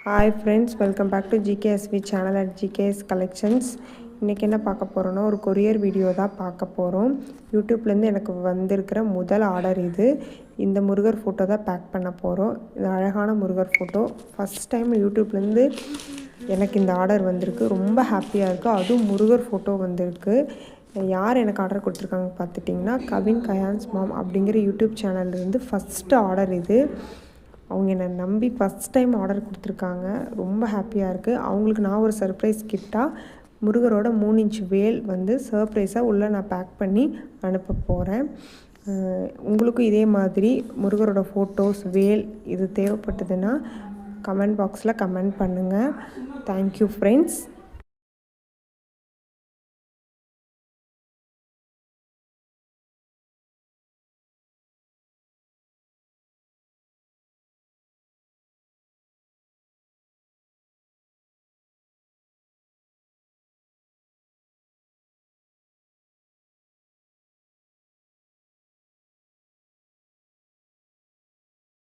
Hi friends, welcome back to GKSV channel at GKS collections. இன்றைக்கி என்ன பார்க்க போகிறோன்னா, ஒரு கொரியர் வீடியோ தான் பார்க்க போகிறோம். யூடியூப்லேருந்து எனக்கு வந்திருக்கிற முதல் ஆர்டர் இது. இந்த முருகர் ஃபோட்டோ தான் பேக் பண்ண போகிறோம். இது அழகான முருகர் ஃபோட்டோ. ஃபஸ்ட் டைம் யூடியூப்லேருந்து எனக்கு இந்த ஆர்டர் வந்திருக்கு. ரொம்ப ஹாப்பியாக இருக்குது. அதுவும் முருகர் ஃபோட்டோ வந்திருக்கு. யார் எனக்கு ஆர்டர் கொடுத்துருக்காங்க பார்த்துட்டிங்கன்னா, கவின் கயான்ஸ் மாம் அப்படிங்கிற யூடியூப் சேனல்லேருந்து ஃபஸ்ட்டு ஆர்டர் இது. அவங்க என்னை நம்பி ஃபஸ்ட் டைம் ஆர்டர் கொடுத்துருக்காங்க. ரொம்ப ஹாப்பியாக இருக்குது. அவங்களுக்கு நான் ஒரு சர்ப்ரைஸ் கிஃப்டாக முருகரோட 3 இன்ச் வேல் வந்து சர்ப்ரைஸாக உள்ளே நான் பேக் பண்ணி அனுப்ப போகிறேன். உங்களுக்கும் இதே மாதிரி முருகரோட ஃபோட்டோஸ், வேல் இது தேவைப்பட்டதுன்னா கமெண்ட் பாக்ஸில் கமெண்ட் பண்ணுங்கள். Thank you friends.